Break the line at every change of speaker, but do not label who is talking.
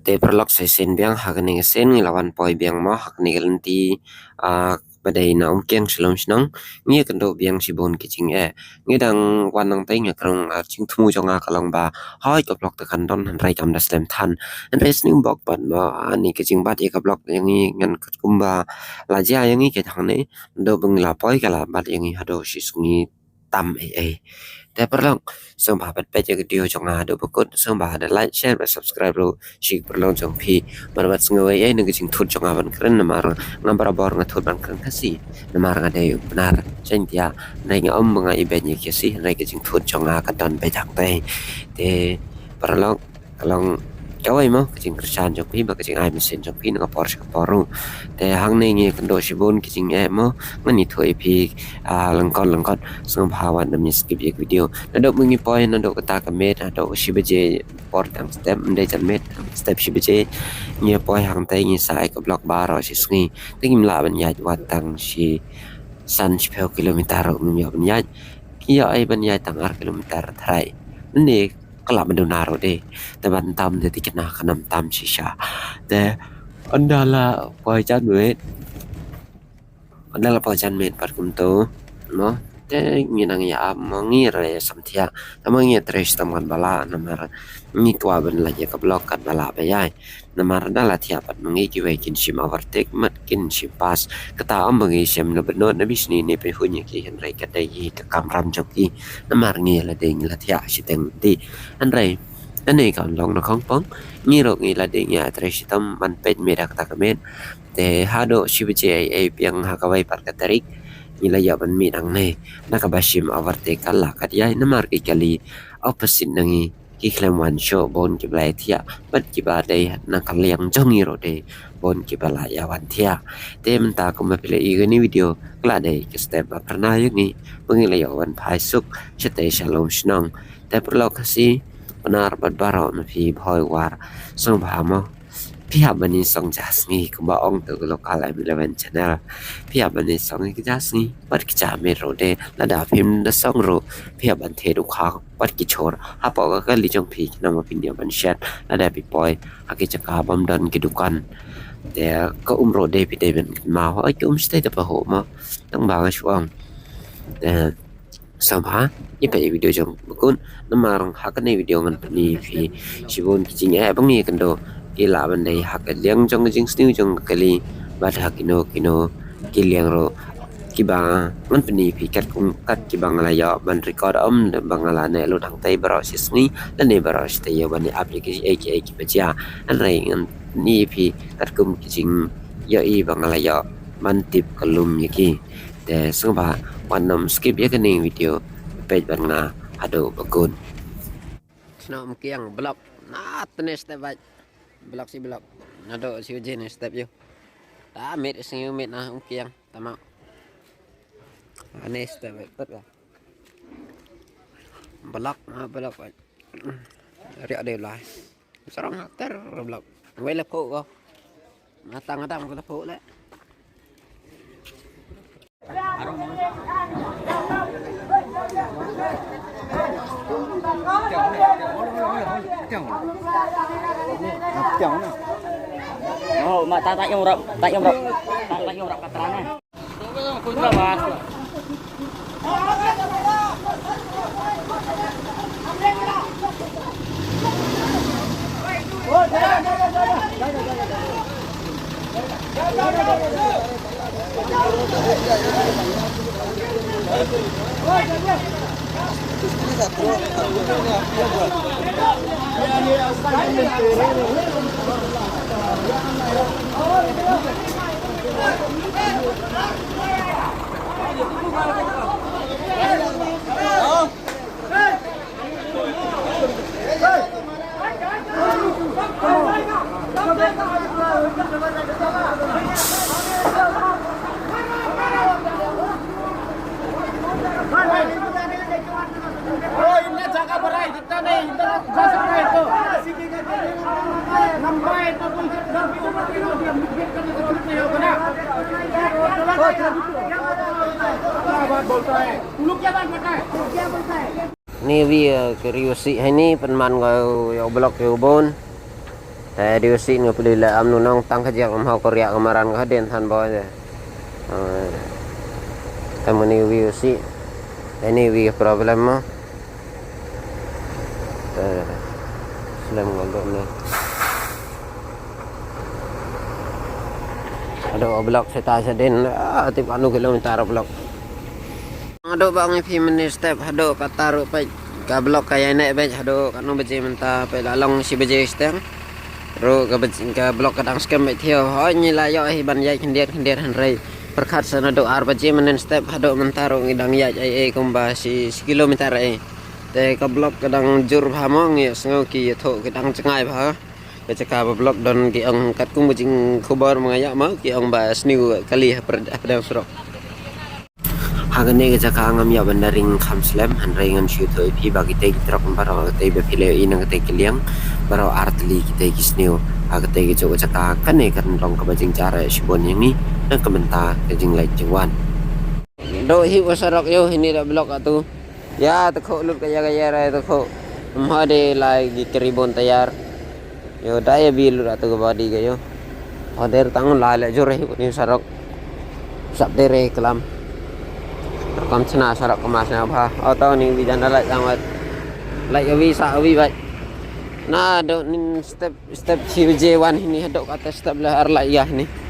te perlok sai sen biang hak ni sen ngi lawan poi biang mo hak ni galanti badai na kiang shalom snang ngi kan do biang sibon kiching ngi dang wan nang tai ngi krong ching thmu jonga kalong ba hoi ka blok ta kan don han rai kam da stem than an res ning bok ban ma ani kiching bat e ka blok yang ngi ngan kumba la ja yang ngi ke thang ne do bung la poi ka la bat yang ngi hado shi sungi tamแต่พอลองส่งผ่านไปเจอกันเดียวจงอาดูปรากฏส่งผ่านไลค์แชร์และ subscribe รู้ชิคพอลองจงพีมันวัดสงเวยนึกถึงทุนจงอาบันครั้นนำมางบาบอร์งทุนบันครั้นkasiนำมารางเดียวbenar เช่นที่ในงอมมงไอเบนยี่kasiในก็จึงทุนจงอากันตอนไปทางใต้แต่พอลองjauh mau kecing kerjaan jauh pi bak kecing ai mesin jauh pi nggak poros keporu teh hang nengi kendo sibun kecing mau ngani thoi pi lengkot sung bhawan demi skip video nadok mengi point nadok kata kemet nadok sibeje port tang step ndai jan met step sibeje ngi point hang tai ngi sai ke blok baro si sngi tingim la ban ya watang si san 10 kilometer mi ban ya kia ai ban ya tang ar kilometer thai ni kelak mendonar deh teman tam jadi kena kenam tam sisa deh andala poijan met par kunto no te nginang ya mangi re samthia tamangi tres taman bala namar ni tua ben la ya blok kan bala bayai namar dala thia pat mangi ki we kin sim overtake mat kin sim pas kata am mangi sim na benot na bisni ne pe hunya ki hen rai ka dai ka kam ram joki namar ngi la ding la thia si teng ti an raiอันนี้ก็ลองนะของป้องงี้เรางี้ละเดียร์tres tam man pet merak tak men te hado shibuche ai piang hakawai par katarik nila ya ban mi dang ne nakabashim overtake kala katya namar ki kali opposite nangi ki klem wan show bon ki blai thia bat ki ba dei na kaliang jongi ro de bon ki bala ya wan thia te man ta ko ma pile i ni video kla dei ki step ba prana yak ni pengila ya wan phai suk chete shalom shnang te perlo kasi benar berbaro nafi boy war song bahamo pihak bani song jasni kumba ong tu lokal M11 channel pihak bani song ki jasni pat ki cha me ro de lada phim da song ro pihak ban the du kha pat ki chor ha po ka li jong phi na ma pin dia ban shat lada pi poi aki chaka bam dan ki dukan te ko ro de pi de ben ma ho ai stay da pa ho ma tang ba ga chuang te sampa ipa video jong bukun namarang hakan video ngan pani fi sibun kicing bang ni kendo kila bandai hak liang jong jing sniu jong kali bad hakino kiliang ro kiba ngan pani fi kat kibang la ya ban record bang la ne lo dang tai baro sisni la ne baro ste ya ban application ai ki bacha an rai ngan ni fi kat kum kicing ya i bang la ya man tip kalum yaki te sungba wanam skip ya kening video page ban nga ado bakun snom kiang blok na tene step baik blok si blok nado si jen step yo ta met singu met na kiang tama ane step baik pat ya blok baik ria de lai sarang ter blok wele ko ko matang ko po le
Oh, mak tak yang rap katrana. Kunta bahas.
Ni vi curiosity hai ni penman go yo blok yo bon แต่ดิวสิงก็ปลีละอำนุน้องตั้งขยักเฮาก็เรียกมารันก็เด่นทันบ่เด้แต่มันนี่วิวสิini we problem mah selain ngondok ni ada blok seta sedin tip anu kilometer blok ada bang fi minit step ada kataru pa ka blok kaya nek bae ada kanu beje menta pa lalong si beje steng ro ka blok kadang scam bae theo ho ni la yo hi ban yai khendian han rei perkat sana do arba jemanen step hado mentaro ngidang ya ai komba si kilometer ai te ka blok kadang jur bhamong ya sngo ki tho kadang cengai bha ke caka blok don ki ong kat kum jing khubar mangaya ma ki ong ba sniu kali pada surok hagane ke caka ngam ya bandaring khamslam han rengan shu thoi phi bagi te trok baro te be phile inang te kliang baro artli ki te kisniu agate ki jo caka kan ne kan rong ka bajing cara sibon yang ni dan kementar ke jing lai jingwan do hi wasarok yo ini dah blok atu ya tekho lut kaya rai tekho mhade lai gi keribon tayar yo daya bil atu ke body ke yo hadir tang lai le jore ni sarok sap dere kelam rekam cena sarok kemasnya apa atau ni bidan lai sangat lai wi sa wi bai nah do ni step CJ1 ini hadok atas step lah ar lai ya ni